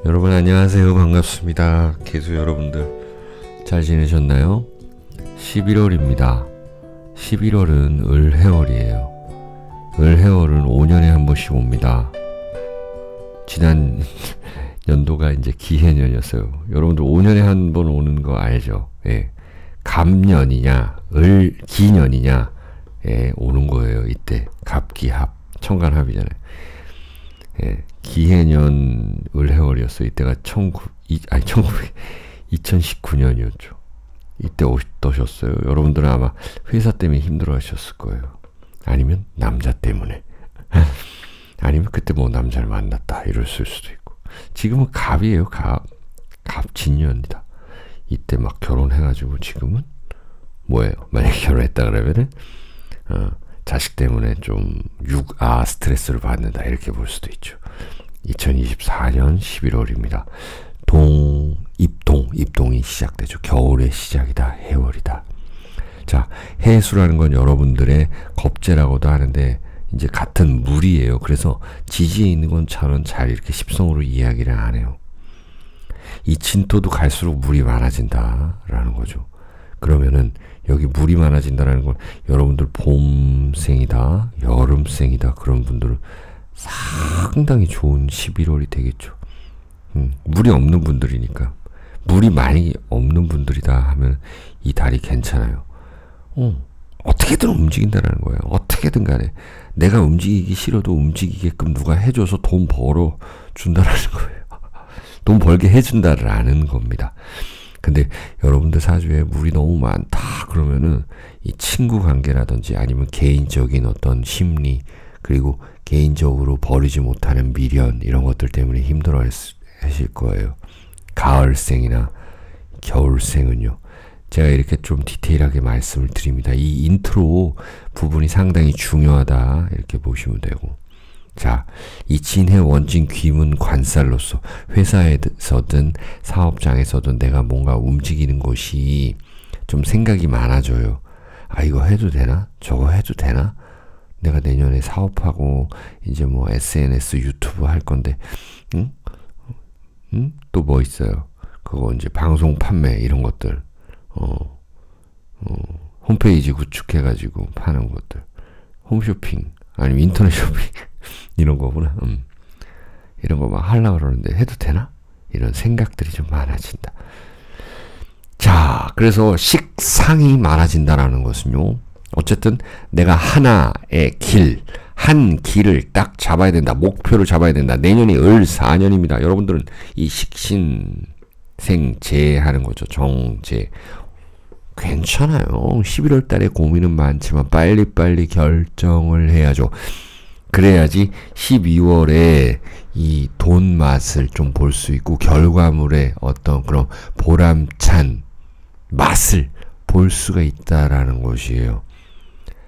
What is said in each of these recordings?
여러분 안녕하세요. 반갑습니다. 개수 여러분들 잘 지내셨나요? 11월입니다. 11월은 을해월이에요. 을해월은 5년에 한 번씩 옵니다. 지난 연도가 이제 기해년이었어요. 여러분들 5년에 한 번 오는 거 알죠? 예. 갑년이냐 을기년이냐 예, 오는 거예요. 이때 갑기합 청간합이잖아요. 예, 기해년 을해월이었어요. 이때가 2019년이었죠. 이때 어떠셨어요? 여러분들은 아마 회사 때문에 힘들어 하셨을 거예요. 아니면 남자 때문에. 아니면 그때 뭐 남자를 만났다 이랬을 수도 있고. 지금은 갑이에요. 갑진년이다. 이때 막 결혼해가지고 지금은 뭐예요? 만약에 결혼했다 그러면은 자식 때문에 좀 스트레스를 받는다 이렇게 볼 수도 있죠. 2024년 11월입니다. 입동이 시작되죠. 겨울의 시작이다. 해월이다. 자, 해수라는 건 여러분들의 겁재라고도 하는데 이제 같은 물이에요. 그래서 지지에 있는 건 저는 잘 이렇게 십성으로 이야기를 안 해요. 이 진토도 갈수록 물이 많아진다라는 거죠. 그러면은 여기 물이 많아진다라는 건 여러분들 봄생이다, 여름생이다 그런 분들은 상당히 좋은 11월이 되겠죠. 물이 없는 분들이니까. 물이 많이 없는 분들이다 하면 이 달이 괜찮아요. 어떻게든 움직인다라는 거예요. 어떻게든 간에 내가 움직이기 싫어도 움직이게끔 누가 해줘서 돈 벌어 준다라는 거예요. 돈 벌게 해준다라는 겁니다. 근데 여러분들 사주에 물이 너무 많다 그러면은 이 친구 관계라든지 아니면 개인적인 어떤 심리 그리고 개인적으로 버리지 못하는 미련 이런 것들 때문에 힘들어 하실 거예요. 가을생이나 겨울생은요. 제가 이렇게 좀 디테일하게 말씀을 드립니다. 이 인트로 부분이 상당히 중요하다 이렇게 보시면 되고. 자, 이 진해 원진 귀문 관살로서 회사에서든 사업장에서든 내가 뭔가 움직이는 것이 좀 생각이 많아져요. 아, 이거 해도 되나? 저거 해도 되나? 내가 내년에 사업하고 이제 뭐 SNS 유튜브 할 건데 또 뭐 있어요? 그거 이제 방송 판매 이런 것들 홈페이지 구축해가지고 파는 것들 홈쇼핑 아니면 인터넷 쇼핑 이런 거구나. 이런 거 막 하려고 그러는데 해도 되나? 이런 생각들이 좀 많아진다. 자, 그래서 식상이 많아진다라는 것은요. 어쨌든 내가 하나의 한 길을 딱 잡아야 된다. 목표를 잡아야 된다. 내년이 을 4년입니다. 여러분들은 이 식신생재 하는 거죠. 정재. 괜찮아요. 11월 달에 고민은 많지만 빨리빨리 결정을 해야죠. 그래야지 12월에 이 돈 맛을 좀 볼 수 있고 결과물의 어떤 그런 보람찬 맛을 볼 수가 있다라는 것이에요.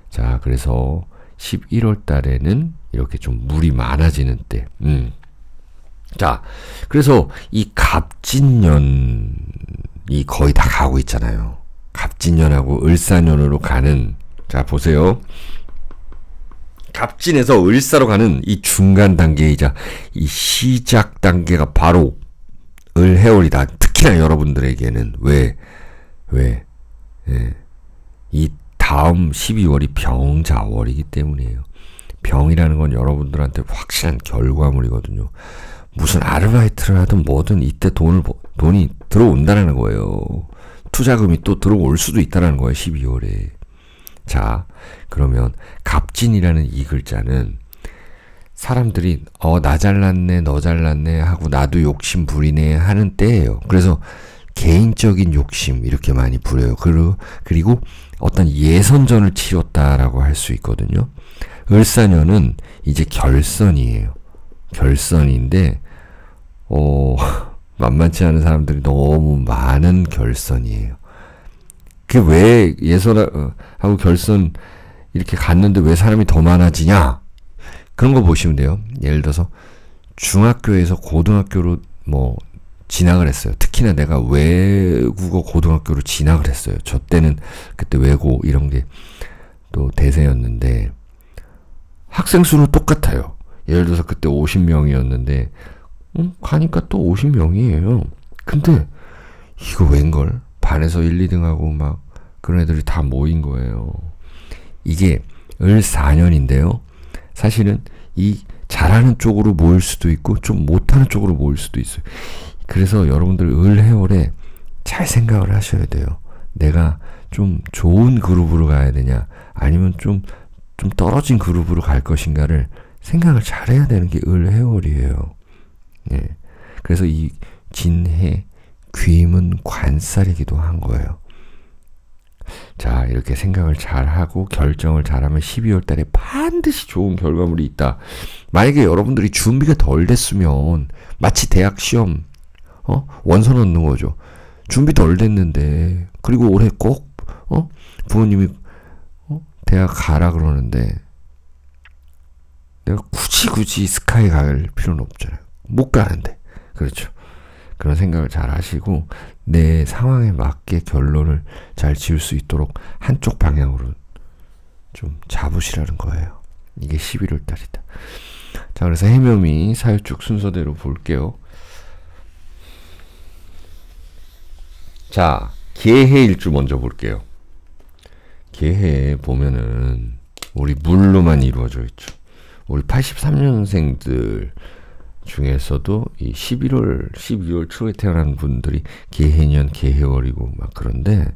자, 그래서 11월 달에는 이렇게 좀 물이 많아지는 때. 자, 그래서 이 갑진년이 거의 다 가고 있잖아요. 갑진년하고 을사년으로 가는, 자, 보세요. 갑진에서 을사로 가는 이 중간 단계이자 이 시작 단계가 바로 을해월이다. 특히나 여러분들에게는 왜? 예. 이 다음 12월이 병자월이기 때문이에요. 병이라는 건 여러분들한테 확실한 결과물이거든요. 무슨 아르바이트를 하든 뭐든 이때 돈이 들어온다는 거예요. 투자금이 또 들어올 수도 있다는 거예요. 12월에. 자, 그러면 갑진이라는 이 글자는 사람들이 나 잘났네 너 잘났네 하고 나도 욕심 부리네 하는 때예요. 그래서 개인적인 욕심 이렇게 많이 부려요. 그리고 어떤 예선전을 치렀다라고 할 수 있거든요. 을사년은 이제 결선이에요. 결선인데 만만치 않은 사람들이 너무 많은 결선이에요. 그게 왜 예선하고 결선 이렇게 갔는데 왜 사람이 더 많아지냐? 그런 거 보시면 돼요. 예를 들어서 중학교에서 고등학교로 뭐 진학을 했어요. 특히나 내가 외국어 고등학교로 진학을 했어요. 저 때는 그때 외고 이런 게 또 대세였는데 학생 수는 똑같아요. 예를 들어서 그때 50명이었는데 가니까 또 50명이에요. 근데 이거 웬걸? 반에서 1, 2등하고 막 그런 애들이 다 모인 거예요. 이게 을 4년인데요. 사실은 이 잘하는 쪽으로 모일 수도 있고 좀 못하는 쪽으로 모일 수도 있어요. 그래서 여러분들 을 해월에 잘 생각을 하셔야 돼요. 내가 좀 좋은 그룹으로 가야 되냐 아니면 좀 떨어진 그룹으로 갈 것인가를 생각을 잘 해야 되는 게 을 해월이에요. 예. 그래서 이 진해 귀임은 관살이기도 한 거예요. 자, 이렇게 생각을 잘하고 결정을 잘하면 12월 달에 반드시 좋은 결과물이 있다. 만약에 여러분들이 준비가 덜 됐으면 마치 대학 시험 원서 넣는 거죠. 준비 덜 됐는데 그리고 올해 꼭 부모님이 대학 가라 그러는데 내가 굳이 스카이 갈 필요는 없잖아요. 못 가는데. 그렇죠. 그런 생각을 잘 하시고 내 상황에 맞게 결론을 잘 지을 수 있도록 한쪽 방향으로 좀 잡으시라는 거예요. 이게 11월 달이다. 자, 그래서 해묘미 사유축 순서대로 볼게요. 자, 개해일주 먼저 볼게요. 개해 보면은 우리 물로만 이루어져 있죠. 우리 83년생들 중에서도 이 11월, 12월 초에 태어난 분들이 개해년, 개해월이고 막 그런데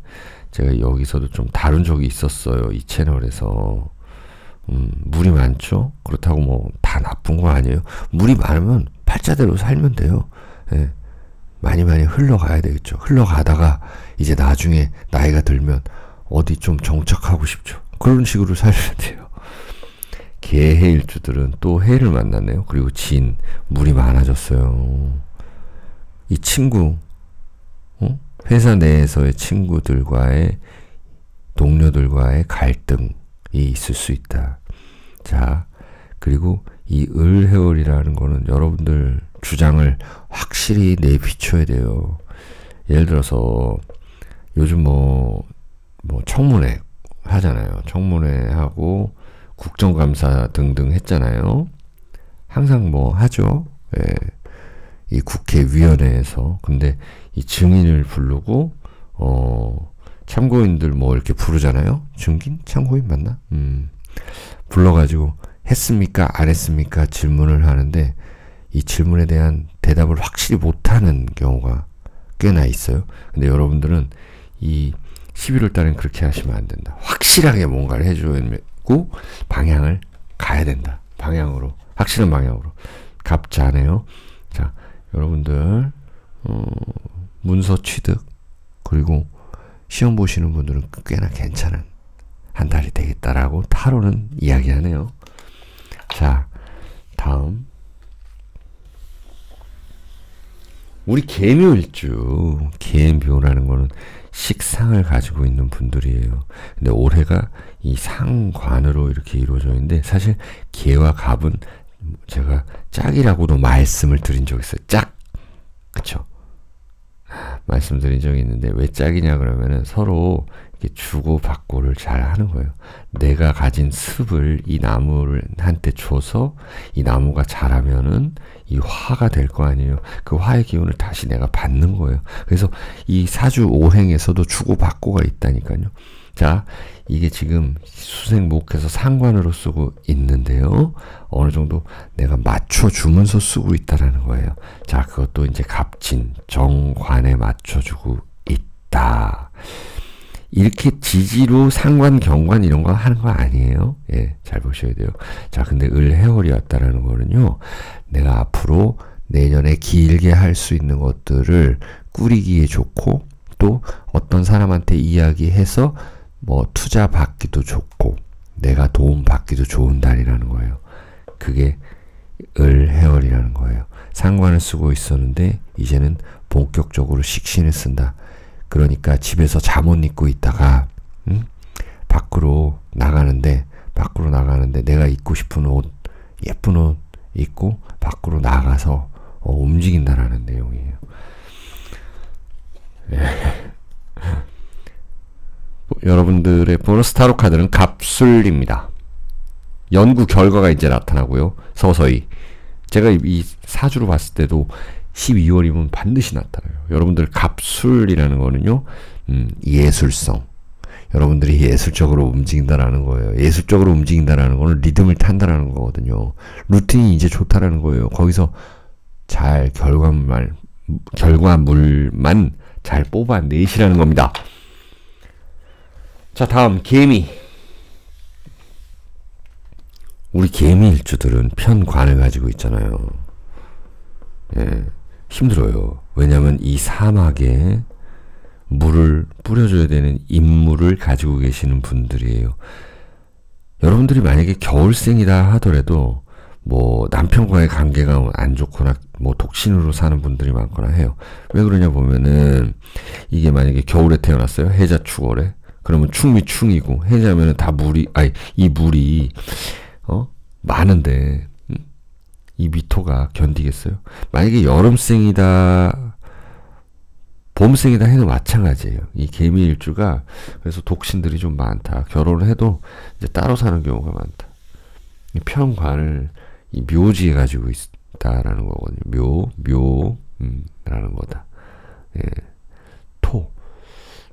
제가 여기서도 좀 다룬 적이 있었어요. 이 채널에서. 물이 많죠? 그렇다고 뭐 다 나쁜 거 아니에요. 물이 많으면 팔자대로 살면 돼요. 예. 많이 흘러가야 되겠죠. 흘러가다가 이제 나중에 나이가 들면 어디 좀 정착하고 싶죠. 그런 식으로 살면 돼요. 개해일주들은 또 해를 만났네요. 그리고 진, 물이 많아졌어요. 이 친구, 회사 내에서의 친구들과의 동료들과의 갈등이 있을 수 있다. 자, 그리고 이 을해월이라는 거는 여러분들 주장을 확실히 내비춰야 돼요. 예를 들어서 요즘 뭐 청문회 하잖아요. 청문회 하고 국정감사 등등 했잖아요. 항상 뭐 하죠. 예. 이 국회위원회에서. 근데 이 증인을 부르고 참고인들 뭐 이렇게 부르잖아요. 증인? 참고인 맞나? 불러가지고 했습니까? 안 했습니까? 질문을 하는데 이 질문에 대한 대답을 확실히 못하는 경우가 꽤나 있어요. 근데 여러분들은 이 11월 달엔 그렇게 하시면 안 된다. 확실하게 뭔가를 해주고 방향을 가야 된다. 방향으로. 확실한 방향으로. 갑자네요. 자, 여러분들 문서 취득 그리고 시험 보시는 분들은 꽤나 괜찮은 한 달이 되겠다라고 타로는 이야기하네요. 자, 다음 우리 개묘일주, 개묘라는 거는 식상을 가지고 있는 분들이에요. 근데 올해가 이 상관으로 이렇게 이루어져 있는데 사실 개와 갑은 제가 짝이라고도 말씀을 드린 적이 있어요. 짝! 그쵸? 말씀드린 적이 있는데 왜 짝이냐 그러면은 서로 이렇게 주고받고를 잘 하는 거예요. 내가 가진 습을 이 나무를 한테 줘서 이 나무가 자라면은 이 화가 될 거 아니에요. 그 화의 기운을 다시 내가 받는 거예요. 그래서 이 사주 오행에서도 주고받고가 있다니까요. 자, 이게 지금 수생목해서 상관으로 쓰고 있는데요. 어느 정도 내가 맞춰주면서 쓰고 있다라는 거예요. 자, 그것도 이제 갑진, 정관에 맞춰주고 있다. 이렇게 지지로 상관, 경관 이런 거 하는 거 아니에요. 예, 잘 보셔야 돼요. 자, 근데 을해월이 왔다라는 거는요. 내가 앞으로 내년에 길게 할 수 있는 것들을 꾸리기에 좋고 또 어떤 사람한테 이야기해서 뭐 투자 받기도 좋고 내가 도움 받기도 좋은 달이라는 거예요. 그게 을해월이라는 거예요. 상관을 쓰고 있었는데 이제는 본격적으로 식신을 쓴다. 그러니까 집에서 잠옷 입고 있다가 밖으로 나가는데 내가 입고 싶은 옷, 예쁜 옷 입고 밖으로 나가서 움직인다라는 내용이에요. 예. 여러분들의 보너스 타로 카드는 갑술입니다. 연구 결과가 이제 나타나고요. 서서히 제가 이 사주로 봤을 때도 12월이면 반드시 나타나요. 여러분들 갑술이라는 거는요, 예술성. 여러분들이 예술적으로 움직인다라는 거예요. 예술적으로 움직인다라는 거는 리듬을 탄다라는 거거든요. 루틴이 이제 좋다라는 거예요. 거기서 잘 결과물만 잘 뽑아내시라는 겁니다. 자, 다음 개미. 우리 개미 일주들은 편관을 가지고 있잖아요. 예, 힘들어요. 왜냐면 이 사막에 물을 뿌려줘야 되는 임무를 가지고 계시는 분들이에요. 여러분들이 만약에 겨울생이다 하더라도 뭐 남편과의 관계가 안 좋거나 뭐 독신으로 사는 분들이 많거나 해요. 왜 그러냐 보면은 이게 만약에 겨울에 태어났어요. 해자 축월에. 그러면 충미 충이고 해자면은 다 이 물이 많은데 이 미토가 견디겠어요? 만약에 여름생이다 봄생이다 해도 마찬가지예요. 이 개미 일주가 그래서 독신들이 좀 많다. 결혼을 해도 이제 따로 사는 경우가 많다. 이 편관을 이 묘지에 가지고 있다라는 거거든요. 라는 거다. 예.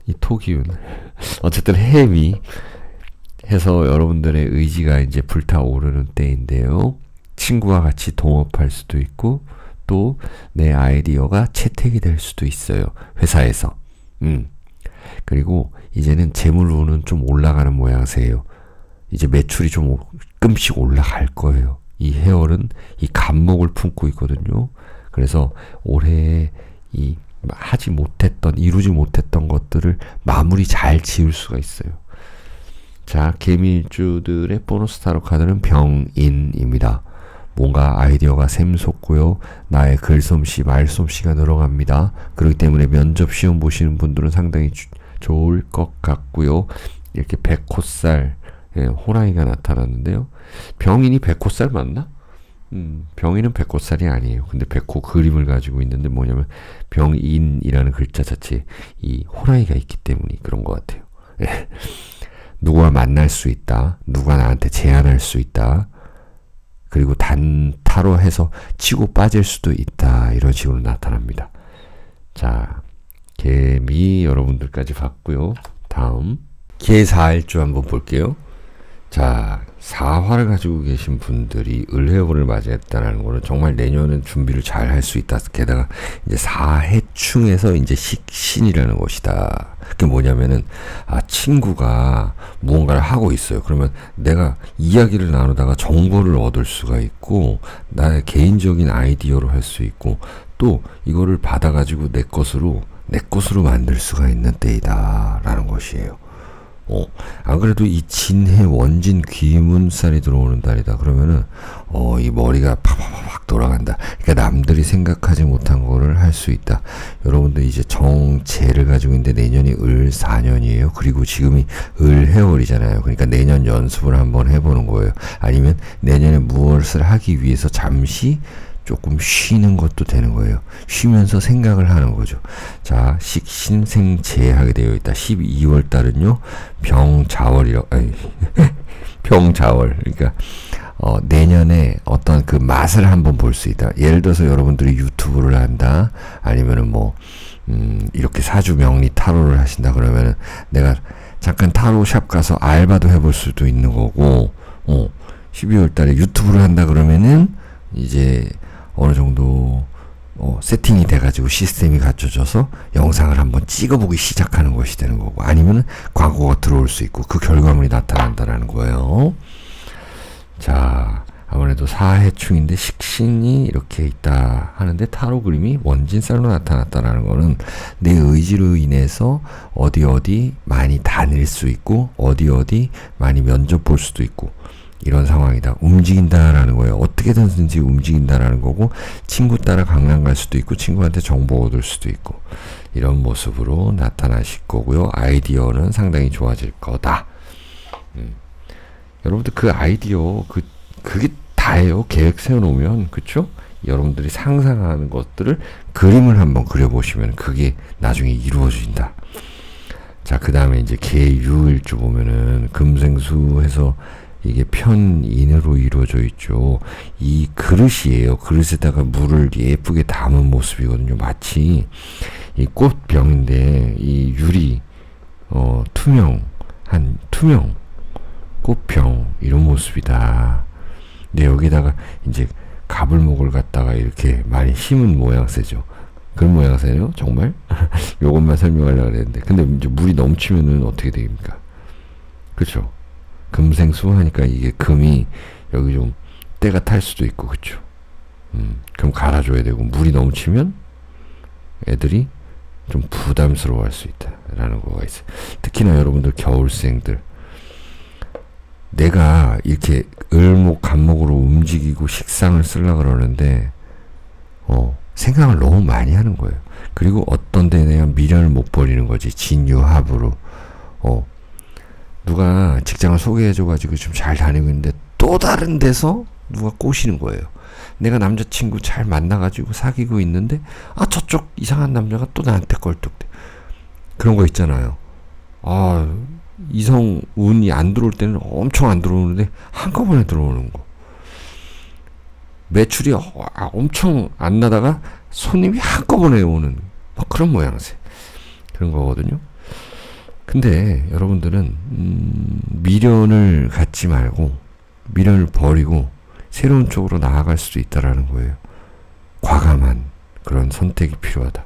이 토 기운. 어쨌든 해미 해서 여러분들의 의지가 이제 불타오르는 때인데요. 친구와 같이 동업할 수도 있고 또 내 아이디어가 채택이 될 수도 있어요. 회사에서. 그리고 이제는 재물로는 좀 올라가는 모양새예요. 이제 매출이 좀 조금씩 올라갈 거예요. 이 해월은 이 간목을 품고 있거든요. 그래서 올해 이 이루지 못했던 것들을 마무리 잘 지을 수가 있어요. 자, 개미일주들의 보너스 타로 카드는 병인입니다. 뭔가 아이디어가 샘솟고요. 나의 글솜씨, 말솜씨가 늘어갑니다. 그렇기 때문에 면접 시험 보시는 분들은 상당히 좋을 것 같고요. 이렇게 백호살, 호랑이가 나타났는데요. 병인이 백호살 맞나? 병인은 백호살이 아니에요. 근데 백호 그림을 가지고 있는데 뭐냐면 병인이라는 글자 자체에 이 호랑이가 있기 때문에 그런 것 같아요. 누구와 만날 수 있다. 누가 나한테 제안할 수 있다. 그리고 단타로 해서 치고 빠질 수도 있다. 이런 식으로 나타납니다. 자, 개미 여러분들까지 봤고요. 다음 개사일주 한번 볼게요. 자, 사화를 가지고 계신 분들이 을해월을 맞이했다는 거는 정말 내년은 준비를 잘 할 수 있다. 게다가 이제 사해충에서 이제 식신이라는 것이다. 그게 뭐냐면은 친구가 무언가를 하고 있어요. 그러면 내가 이야기를 나누다가 정보를 얻을 수가 있고 나의 개인적인 아이디어로 할 수 있고 또 이거를 받아가지고 내 것으로 만들 수가 있는 때이다라는 것이에요. 안 그래도 이 진해 원진 귀문살이 들어오는 달이다. 그러면은 이 머리가 팍팍팍 돌아간다. 그러니까 남들이 생각하지 못한 거를 할 수 있다. 여러분들 이제 정제를 가지고 있는데 내년이 을 4년이에요. 그리고 지금이 을 해월이잖아요. 그러니까 내년 연습을 한번 해보는 거예요. 아니면 내년에 무엇을 하기 위해서 잠시 조금 쉬는 것도 되는 거예요. 쉬면서 생각을 하는 거죠. 자, 식신생재하게 되어 있다. 12월 달은요, 병자월. 그러니까, 내년에 어떤 그 맛을 한번 볼 수 있다. 예를 들어서 여러분들이 유튜브를 한다. 아니면은 이렇게 사주 명리 타로를 하신다. 그러면은 내가 잠깐 타로샵 가서 알바도 해볼 수도 있는 거고, 12월 달에 유튜브를 한다. 그러면은 이제 어느 정도 세팅이 돼가지고 시스템이 갖춰져서 영상을 한번 찍어보기 시작하는 것이 되는 거고 아니면 광고가 들어올 수 있고 그 결과물이 나타난다는 거예요. 자, 아무래도 사해충인데 식신이 이렇게 있다 하는데 타로 그림이 원진살로 나타났다는 거는 내 의지로 인해서 어디 많이 다닐 수 있고 어디 많이 면접 볼 수도 있고 이런 상황이다. 움직인다라는 거예요. 어떻게든지 움직인다라는 거고 친구 따라 강남 갈 수도 있고 친구한테 정보 얻을 수도 있고 이런 모습으로 나타나실 거고요. 아이디어는 상당히 좋아질 거다. 여러분들 그 아이디어 그게 다예요. 계획 세워놓으면 그쵸? 여러분들이 상상하는 것들을 그림을 한번 그려보시면 그게 나중에 이루어진다. 자, 그 다음에 이제 개유일주 보면은 금생수 해서 이게 편인으로 이루어져 있죠. 이 그릇이에요. 그릇에다가 물을 예쁘게 담은 모습이거든요. 마치 이 꽃병인데 이 유리 투명 꽃병 이런 모습이다. 근데 여기다가 이제 가불목을 갖다가 이렇게 많이 심은 모양새죠. 그런 모양새요? 정말? 요것만 설명하려고 했는데 근데 이제 물이 넘치면은 어떻게 됩니까? 그쵸? 금생수 하니까 이게 금이 여기 좀 때가 탈 수도 있고 그쵸? 그럼 갈아줘야 되고 물이 넘치면 애들이 좀 부담스러워 할 수 있다 라는 거가 있어요. 특히나 여러분들 겨울생들 내가 이렇게 을목 간목으로 움직이고 식상을 쓰려고 그러는데 생각을 너무 많이 하는 거예요. 그리고 어떤 데 내가 미련을 못 버리는 거지. 진유합으로 누가 직장을 소개해줘가지고 좀 잘 다니고 있는데 또 다른 데서 누가 꼬시는 거예요. 내가 남자친구 잘 만나가지고 사귀고 있는데 저쪽 이상한 남자가 또 나한테 껄떡대. 그런 거 있잖아요. 이성 운이 안 들어올 때는 엄청 안 들어오는데 한꺼번에 들어오는 거. 매출이 엄청 안 나다가 손님이 한꺼번에 오는 그런 모양새. 그런 거거든요. 근데 여러분들은 미련을 갖지 말고 미련을 버리고 새로운 쪽으로 나아갈 수도 있다라는 거예요. 과감한 그런 선택이 필요하다.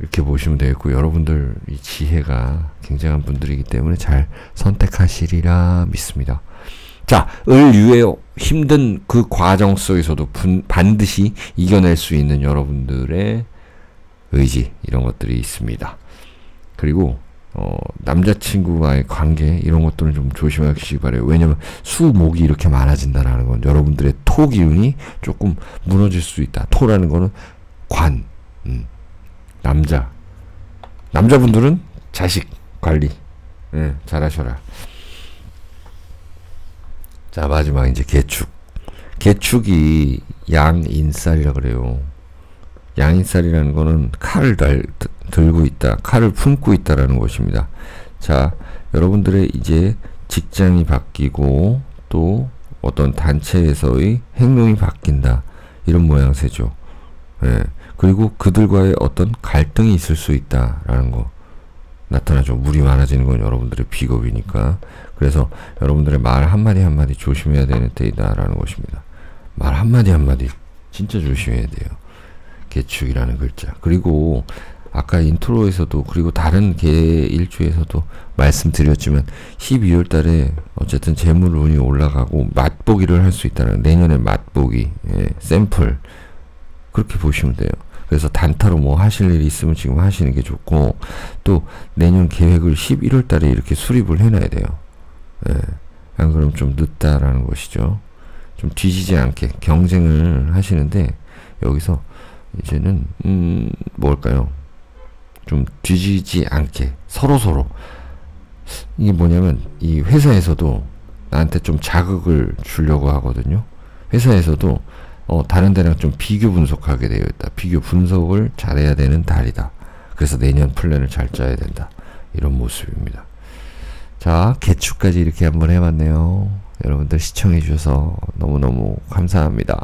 이렇게 보시면 되겠고 여러분들 이 지혜가 굉장한 분들이기 때문에 잘 선택하시리라 믿습니다. 자, 을유의 힘든 그 과정 속에서도 반드시 이겨낼 수 있는 여러분들의 의지 이런 것들이 있습니다. 그리고 남자친구와의 관계 이런 것들은 좀 조심하시기 바래요. 왜냐면 수목이 이렇게 많아진다는 건 여러분들의 토 기운이 조금 무너질 수 있다. 토라는 거는 관, 남자분들은 자식 관리 잘하셔라. 자, 마지막 이제 개축이 양인살이라 그래요. 양인살이라는 거는 칼을 들고 있다, 칼을 품고 있다라는 것입니다. 자, 여러분들의 이제 직장이 바뀌고 또 어떤 단체에서의 행동이 바뀐다 이런 모양새죠. 그리고 그들과의 어떤 갈등이 있을 수 있다라는 거 나타나죠. 물이 많아지는 건 여러분들의 비겁이니까. 그래서 여러분들의 말 한마디 한마디 조심해야 되는 때이다라는 것입니다. 말 한마디 한마디 진짜 조심해야 돼요. 개축이라는 글자. 그리고 아까 인트로에서도 그리고 다른 개 일주에서도 말씀드렸지만 12월 달에 어쨌든 재물운이 올라가고 맛보기를 할 수 있다는 내년에 맛보기 샘플 그렇게 보시면 돼요. 그래서 단타로 뭐 하실 일이 있으면 지금 하시는 게 좋고 또 내년 계획을 11월 달에 이렇게 수립을 해놔야 돼요. 안 그러면 좀 늦다라는 것이죠. 좀 뒤지지 않게 경쟁을 하시는데 여기서 이제는 뭘까요? 좀 뒤지지 않게 서로 이게 뭐냐면 이 회사에서도 나한테 좀 자극을 주려고 하거든요. 회사에서도 다른 데랑 좀 비교 분석하게 되어 있다. 비교 분석을 잘해야 되는 달이다. 그래서 내년 플랜을 잘 짜야 된다. 이런 모습입니다. 자, 개축까지 이렇게 한번 해봤네요. 여러분들 시청해 주셔서 너무너무 감사합니다.